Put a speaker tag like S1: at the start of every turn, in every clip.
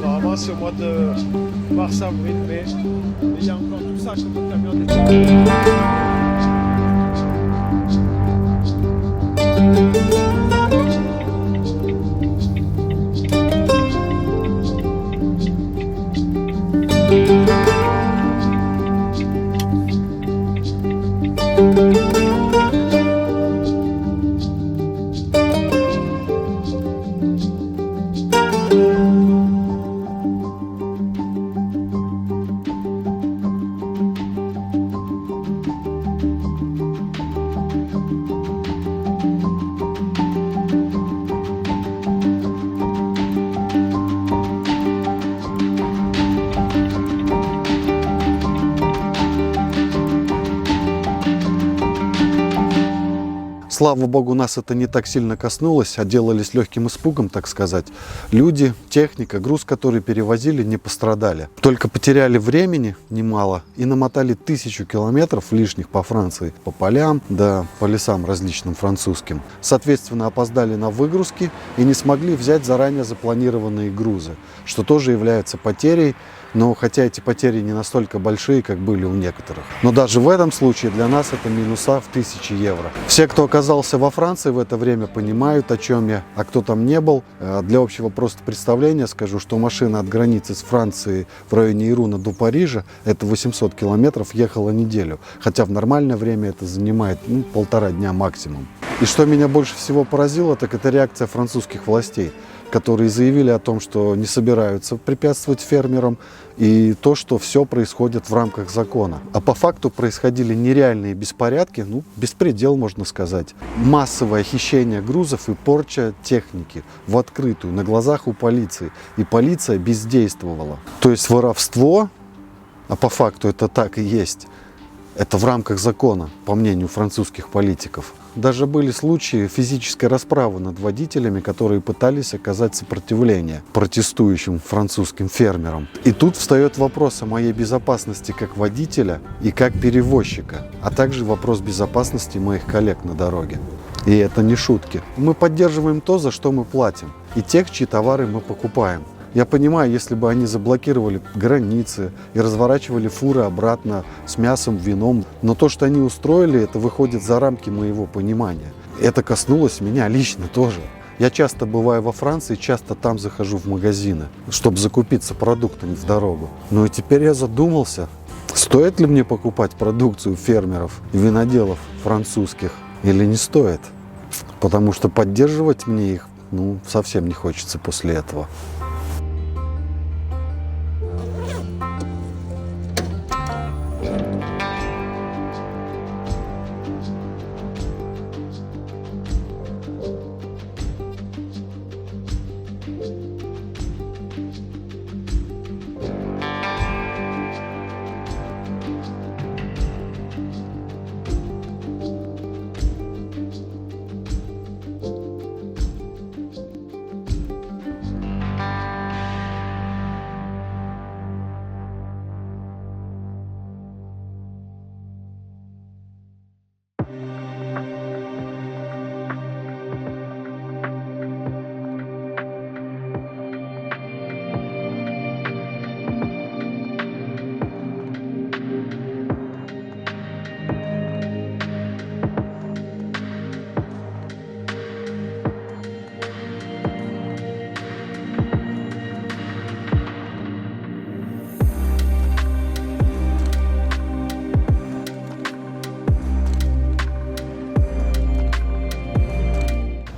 S1: Normalement, c'est au mois de mars, avril, mai. Et il y a encore tout ça comme le camion des...
S2: Слава богу, нас это не так сильно коснулось, отделались легким испугом, так сказать. Люди, техника, груз, который перевозили, не пострадали. Только потеряли времени немало и намотали 1000 километров лишних по Франции, по полям, да по лесам различным французским. Соответственно, опоздали на выгрузки и не смогли взять заранее запланированные грузы, что тоже является потерей. Но хотя эти потери не настолько большие, как были у некоторых. Но даже в этом случае для нас это минуса в 1000 евро. Все, кто оказался во Франции в это время, понимают, о чем я, а кто там не был. Для общего просто представления скажу, что машина от границы с Францией в районе Ируна до Парижа, это 800 километров, ехала неделю. Хотя в нормальное время это занимает 1,5 дня максимум. И что меня больше всего поразило, так это реакция французских властей, которые заявили о том, что не собираются препятствовать фермерам, и то, что все происходит в рамках закона. А по факту происходили нереальные беспорядки, беспредел, можно сказать. Массовое хищение грузов и порча техники в открытую, на глазах у полиции. И полиция бездействовала. То есть воровство, а по факту это так и есть, это в рамках закона, по мнению французских политиков. Даже были случаи физической расправы над водителями, которые пытались оказать сопротивление протестующим французским фермерам. И тут встает вопрос о моей безопасности как водителя и как перевозчика, а также вопрос безопасности моих коллег на дороге. И это не шутки. Мы поддерживаем то, за что мы платим, и тех, чьи товары мы покупаем. Я понимаю, если бы они заблокировали границы и разворачивали фуры обратно с мясом, вином, но то, что они устроили, это выходит за рамки моего понимания. Это коснулось меня лично тоже. Я часто бываю во Франции, часто там захожу в магазины, чтобы закупиться продуктами в дорогу. Но и теперь я задумался, стоит ли мне покупать продукцию фермеров и виноделов французских или не стоит. Потому что поддерживать мне их совсем не хочется после этого.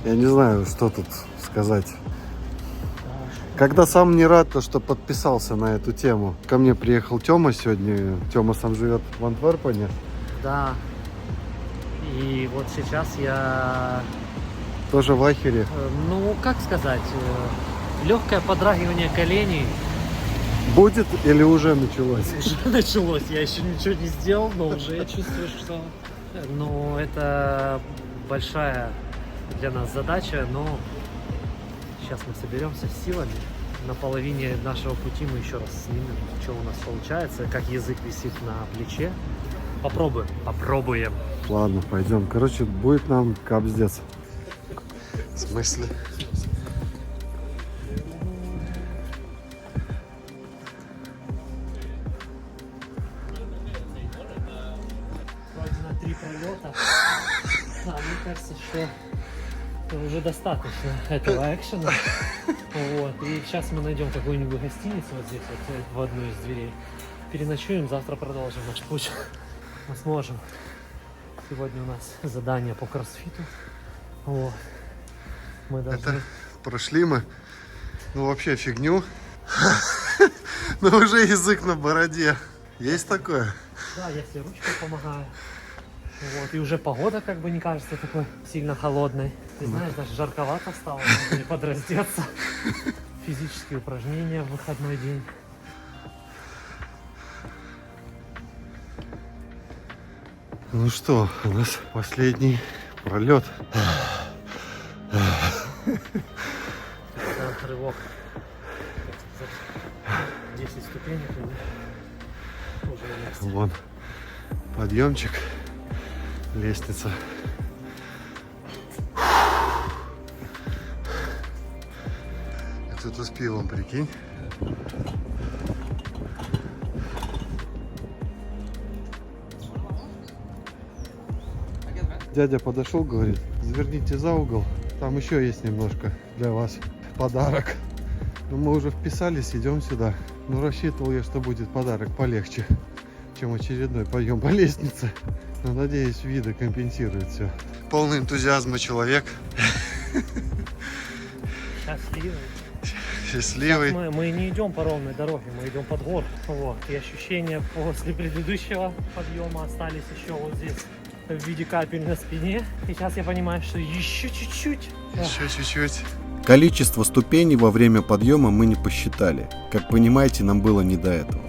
S2: Я не знаю, что тут сказать. Когда сам не рад, то что подписался на эту тему. Ко мне приехал Тёма сегодня. Тёма сам живет в Антверпене.
S3: Да. И вот сейчас я...
S2: Тоже в ахере.
S3: Ну, как сказать, легкое подрагивание коленей.
S2: Будет или уже началось?
S3: Уже началось, я еще ничего не сделал, но уже я чувствую, что ну, это большая для нас задача, но сейчас мы соберемся с силами. На половине нашего пути мы еще раз снимем, что у нас получается, как язык висит на плече. Попробуем.
S2: Ладно, пойдем. Короче, будет нам капздец. В смысле?
S3: Вроде на 3 пролета. Да, мне кажется, что уже достаточно этого экшена. Вот. И сейчас мы найдем какую-нибудь гостиницу вот здесь, вот в одной из дверей. Переночуем, завтра продолжим наш путь. Мы сможем. Сегодня у нас задание по кроссфиту. Вот. Мы должны...
S2: Это прошли мы, ну вообще фигню. Но уже язык на бороде. Есть такое?
S3: Да, я себе ручкой помогаю. Вот. И уже погода как бы не кажется такой сильно холодной. Ты знаешь, даже жарковато стало, надо подраздеться. Физические упражнения в выходной день.
S2: Ну что, у нас последний пролет.
S3: Да, рывок. 10 ступенек и уже есть.
S2: Вон подъемчик, лестница. Это с пивом, прикинь. Дядя подошел, говорит, заверните за угол, там еще есть немножко для вас подарок. Но мы уже вписались, идем сюда. Ну, рассчитывал я, что будет подарок полегче, чем очередной подъем по лестнице. Но, надеюсь, виды компенсируют все. Полный энтузиазма человек.
S3: Счастливый.
S2: Счастливый.
S3: Мы не идем по ровной дороге, мы идем под гору. Вот. И ощущения после предыдущего подъема остались еще вот здесь в виде капель на спине. И сейчас я понимаю, что еще чуть-чуть.
S2: Еще чуть-чуть.
S4: Количество ступеней во время подъема мы не посчитали. Как понимаете, нам было не до этого.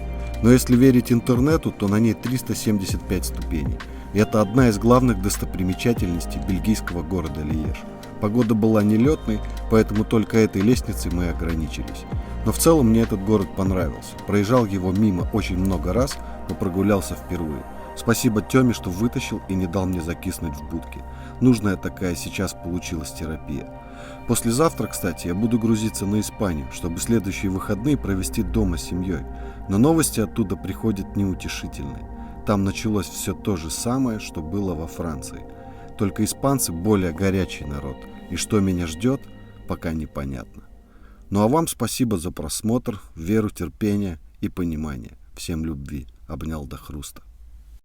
S4: Но если верить интернету, то на ней 375 ступеней. И это одна из главных достопримечательностей бельгийского города Льеж. Погода была нелетной, поэтому только этой лестницей мы ограничились. Но в целом мне этот город понравился. Проезжал его мимо очень много раз, но прогулялся впервые. Спасибо Тёме, что вытащил и не дал мне закиснуть в будке. Нужная такая сейчас получилась терапия. Послезавтра, кстати, я буду грузиться на Испанию, чтобы следующие выходные провести дома с семьей. Но новости оттуда приходят неутешительные. Там началось все то же самое, что было во Франции. Только испанцы более горячий народ. И что меня ждет, пока непонятно. Ну а вам спасибо за просмотр, веру, терпение и понимание. Всем любви. Обнял до хруста.